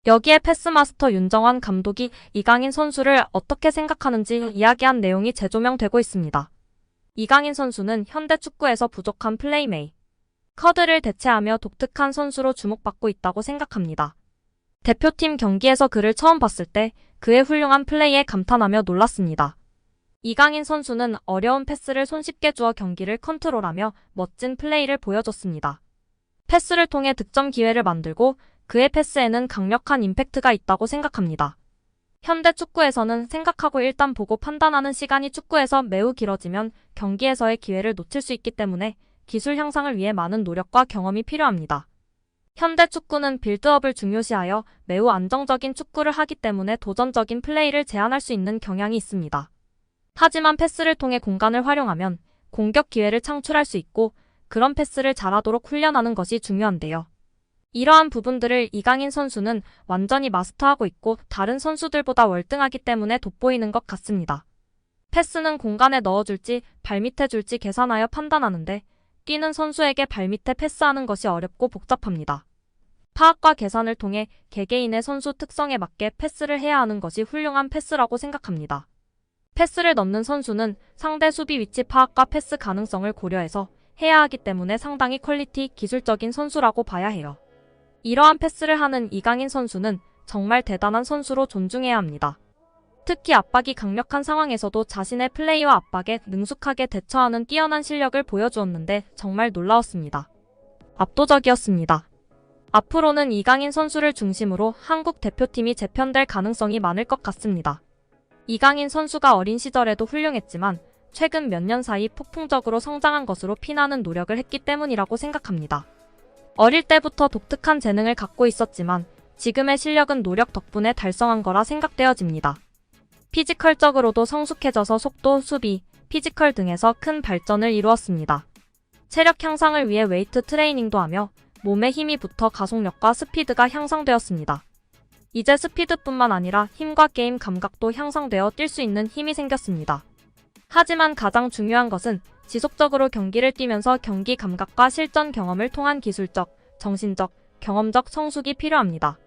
여기에 패스마스터 윤정환 감독이 이강인 선수를 어떻게 생각하는지 이야기한 내용이 재조명되고 있습니다. 이강인 선수는 현대 축구에서 부족한 플레이메이커들을 대체하며 독특한 선수로 주목받고 있다고 생각합니다. 대표팀 경기에서 그를 처음 봤을 때 그의 훌륭한 플레이에 감탄하며 놀랐습니다. 이강인 선수는 어려운 패스를 손쉽게 주어 경기를 컨트롤하며 멋진 플레이를 보여줬습니다. 패스를 통해 득점 기회를 만들고 그의 패스에는 강력한 임팩트가 있다고 생각합니다. 현대 축구에서는 생각하고 일단 보고 판단하는 시간이 축구에서 매우 길어지면 경기에서의 기회를 놓칠 수 있기 때문에 기술 향상을 위해 많은 노력과 경험이 필요합니다. 현대 축구는 빌드업을 중요시하여 매우 안정적인 축구를 하기 때문에 도전적인 플레이를 제한할 수 있는 경향이 있습니다. 하지만 패스를 통해 공간을 활용하면 공격 기회를 창출할 수 있고 그런 패스를 잘하도록 훈련하는 것이 중요한데요. 이러한 부분들을 이강인 선수는 완전히 마스터하고 있고 다른 선수들보다 월등하기 때문에 돋보이는 것 같습니다. 패스는 공간에 넣어줄지 발밑에 줄지 계산하여 판단하는데 뛰는 선수에게 발밑에 패스하는 것이 어렵고 복잡합니다. 파악과 계산을 통해 개개인의 선수 특성에 맞게 패스를 해야 하는 것이 훌륭한 패스라고 생각합니다. 패스를 넣는 선수는 상대 수비 위치 파악과 패스 가능성을 고려해서 해야 하기 때문에 상당히 퀄리티 기술적인 선수라고 봐야 해요. 이러한 패스를 하는 이강인 선수는 정말 대단한 선수로 존중해야 합니다. 특히 압박이 강력한 상황에서도 자신의 플레이와 압박에 능숙하게 대처하는 뛰어난 실력을 보여주었는데 정말 놀라웠습니다. 압도적이었습니다. 앞으로는 이강인 선수를 중심으로 한국 대표팀이 재편될 가능성이 많을 것 같습니다. 이강인 선수가 어린 시절에도 훌륭했지만 최근 몇 년 사이 폭풍적으로 성장한 것으로 피나는 노력을 했기 때문이라고 생각합니다. 어릴 때부터 독특한 재능을 갖고 있었지만 지금의 실력은 노력 덕분에 달성한 거라 생각되어집니다. 피지컬적으로도 성숙해져서 속도, 수비, 피지컬 등에서 큰 발전을 이루었습니다. 체력 향상을 위해 웨이트 트레이닝도 하며 몸에 힘이 붙어 가속력과 스피드가 향상되었습니다. 이제 스피드뿐만 아니라 힘과 게임 감각도 향상되어 뛸 수 있는 힘이 생겼습니다. 하지만 가장 중요한 것은 지속적으로 경기를 뛰면서 경기 감각과 실전 경험을 통한 기술적, 정신적, 경험적 성숙이 필요합니다.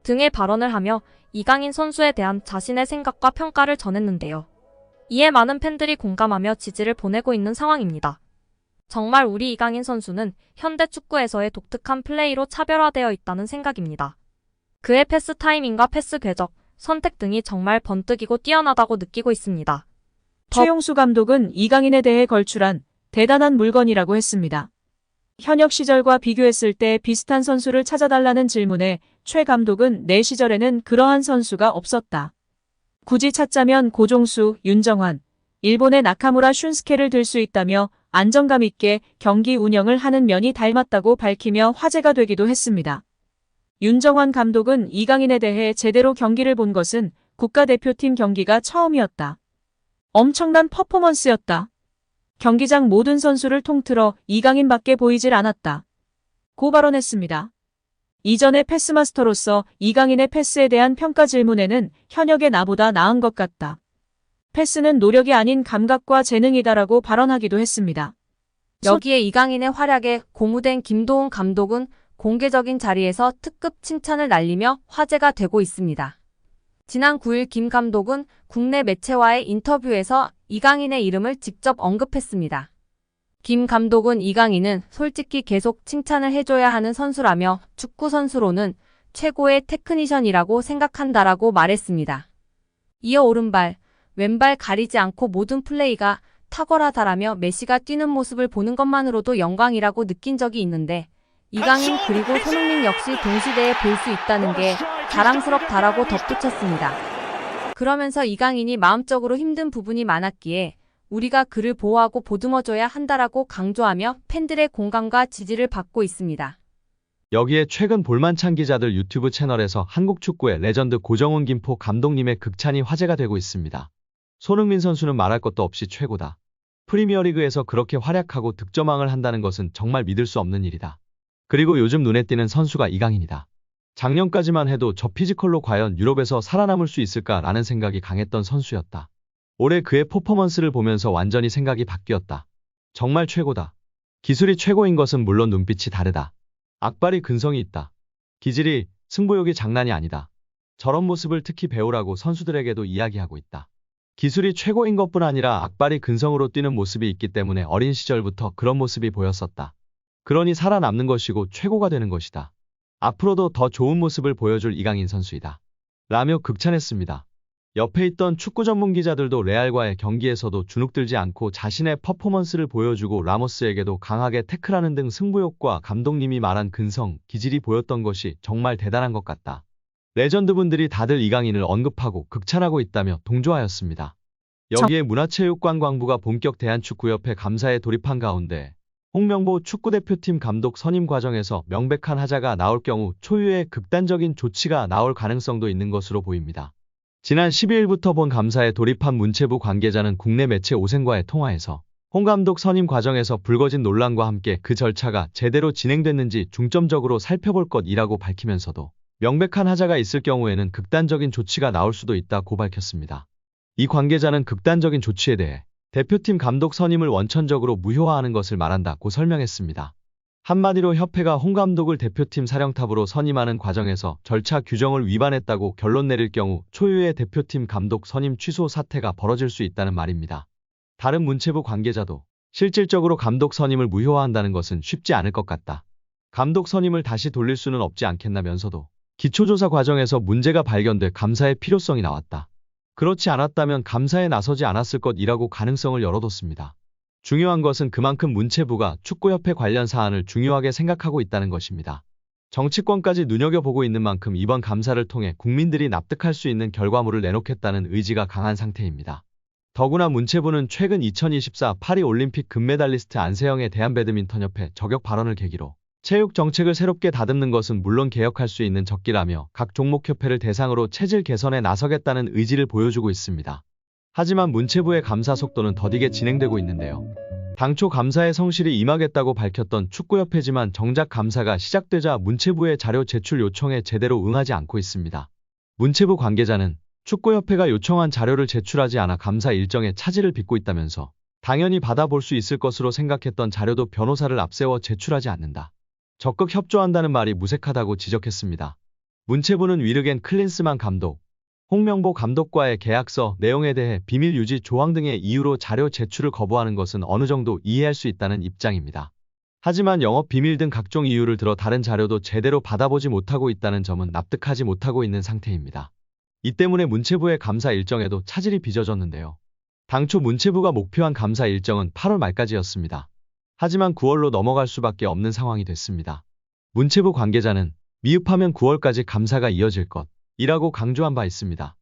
등의 발언을 하며 이강인 선수에 대한 자신의 생각과 평가를 전했는데요. 이에 많은 팬들이 공감하며 지지를 보내고 있는 상황입니다. 정말 우리 이강인 선수는 현대 축구에서의 독특한 플레이로 차별화되어 있다는 생각입니다. 그의 패스 타이밍과 패스 궤적, 선택 등이 정말 번뜩이고 뛰어나다고 느끼고 있습니다. 최용수 감독은 이강인에 대해 걸출한 대단한 물건이라고 했습니다. 현역 시절과 비교했을 때 비슷한 선수를 찾아달라는 질문에 최 감독은 내 시절에는 그러한 선수가 없었다. 굳이 찾자면 고종수, 윤정환, 일본의 나카무라 슌스케를 들 수 있다며 안정감 있게 경기 운영을 하는 면이 닮았다고 밝히며 화제가 되기도 했습니다. 윤정환 감독은 이강인에 대해 제대로 경기를 본 것은 국가대표팀 경기가 처음이었다. 엄청난 퍼포먼스였다. 경기장 모든 선수를 통틀어 이강인밖에 보이질 않았다. 고 발언했습니다. 이전의 패스마스터로서 이강인의 패스에 대한 평가 질문에는 현역의 나보다 나은 것 같다. 패스는 노력이 아닌 감각과 재능이다라고 발언하기도 했습니다. 여기에 이강인의 활약에 고무된 김도훈 감독은 공개적인 자리에서 특급 칭찬을 날리며 화제가 되고 있습니다. 지난 9일 김 감독은 국내 매체와의 인터뷰에서 이강인의 이름을 직접 언급했습니다. 김 감독은 이강인은 솔직히 계속 칭찬을 해줘야 하는 선수라며 축구 선수로는 최고의 테크니션이라고 생각한다라고 말했습니다. 이어 오른발, 왼발 가리지 않고 모든 플레이가 탁월하다라며 메시가 뛰는 모습을 보는 것만으로도 영광이라고 느낀 적이 있는데 이강인 그리고 손흥민 역시 동시대에 볼 수 있다는 게 자랑스럽다라고 덧붙였습니다. 그러면서 이강인이 마음적으로 힘든 부분이 많았기에 우리가 그를 보호하고 보듬어줘야 한다라고 강조하며 팬들의 공감과 지지를 받고 있습니다. 여기에 최근 볼만찬 기자들 유튜브 채널에서 한국 축구의 레전드 고정훈 김포 감독님의 극찬이 화제가 되고 있습니다. 손흥민 선수는 말할 것도 없이 최고다. 프리미어리그에서 그렇게 활약하고 득점왕을 한다는 것은 정말 믿을 수 없는 일이다. 그리고 요즘 눈에 띄는 선수가 이강인이다. 작년까지만 해도 저 피지컬로 과연 유럽에서 살아남을 수 있을까라는 생각이 강했던 선수였다. 올해 그의 퍼포먼스를 보면서 완전히 생각이 바뀌었다. 정말 최고다. 기술이 최고인 것은 물론 눈빛이 다르다. 악발이 근성이 있다. 기질이 승부욕이 장난이 아니다. 저런 모습을 특히 배우라고 선수들에게도 이야기하고 있다. 기술이 최고인 것뿐 아니라 악발이 근성으로 뛰는 모습이 있기 때문에 어린 시절부터 그런 모습이 보였었다. 그러니 살아남는 것이고 최고가 되는 것이다. 앞으로도 더 좋은 모습을 보여줄 이강인 선수이다. 라며 극찬했습니다. 옆에 있던 축구 전문 기자들도 레알과의 경기에서도 주눅들지 않고 자신의 퍼포먼스를 보여주고 라모스에게도 강하게 태클하는 등 승부욕과 감독님이 말한 근성, 기질이 보였던 것이 정말 대단한 것 같다. 레전드분들이 다들 이강인을 언급하고 극찬하고 있다며 동조하였습니다. 여기에 문화체육관광부가 본격 대한축구협회 감사에 돌입한 가운데 홍명보 축구대표팀 감독 선임 과정에서 명백한 하자가 나올 경우 초유의 극단적인 조치가 나올 가능성도 있는 것으로 보입니다. 지난 12일부터 본 감사에 돌입한 문체부 관계자는 국내 매체 오센과의 통화에서 홍 감독 선임 과정에서 불거진 논란과 함께 그 절차가 제대로 진행됐는지 중점적으로 살펴볼 것이라고 밝히면서도 명백한 하자가 있을 경우에는 극단적인 조치가 나올 수도 있다고 밝혔습니다. 이 관계자는 극단적인 조치에 대해 대표팀 감독 선임을 원천적으로 무효화하는 것을 말한다고 설명했습니다. 한마디로 협회가 홍 감독을 대표팀 사령탑으로 선임하는 과정에서 절차 규정을 위반했다고 결론 내릴 경우 초유의 대표팀 감독 선임 취소 사태가 벌어질 수 있다는 말입니다. 다른 문체부 관계자도 실질적으로 감독 선임을 무효화한다는 것은 쉽지 않을 것 같다. 감독 선임을 다시 돌릴 수는 없지 않겠나면서도 기초조사 과정에서 문제가 발견돼 감사의 필요성이 나왔다. 그렇지 않았다면 감사에 나서지 않았을 것이라고 가능성을 열어뒀습니다. 중요한 것은 그만큼 문체부가 축구협회 관련 사안을 중요하게 생각하고 있다는 것입니다. 정치권까지 눈여겨보고 있는 만큼 이번 감사를 통해 국민들이 납득할 수 있는 결과물을 내놓겠다는 의지가 강한 상태입니다. 더구나 문체부는 최근 2024 파리올림픽 금메달리스트 안세영의 대한배드민턴협회 저격 발언을 계기로 체육 정책을 새롭게 다듬는 것은 물론 개혁할 수 있는 적기라며 각 종목협회를 대상으로 체질 개선에 나서겠다는 의지를 보여주고 있습니다. 하지만 문체부의 감사 속도는 더디게 진행되고 있는데요. 당초 감사에 성실히 임하겠다고 밝혔던 축구협회지만 정작 감사가 시작되자 문체부의 자료 제출 요청에 제대로 응하지 않고 있습니다. 문체부 관계자는 축구협회가 요청한 자료를 제출하지 않아 감사 일정에 차질을 빚고 있다면서 당연히 받아볼 수 있을 것으로 생각했던 자료도 변호사를 앞세워 제출하지 않는다. 적극 협조한다는 말이 무색하다고 지적했습니다. 문체부는 위르겐 클린스만 감독, 홍명보 감독과의 계약서 내용에 대해 비밀 유지 조항 등의 이유로 자료 제출을 거부하는 것은 어느 정도 이해할 수 있다는 입장입니다. 하지만 영업 비밀 등 각종 이유를 들어 다른 자료도 제대로 받아보지 못하고 있다는 점은 납득하지 못하고 있는 상태입니다. 이 때문에 문체부의 감사 일정에도 차질이 빚어졌는데요. 당초 문체부가 목표한 감사 일정은 8월 말까지였습니다. 하지만 9월로 넘어갈 수밖에 없는 상황이 됐습니다. 문체부 관계자는 미흡하면 9월까지 감사가 이어질 것이라고 강조한 바 있습니다.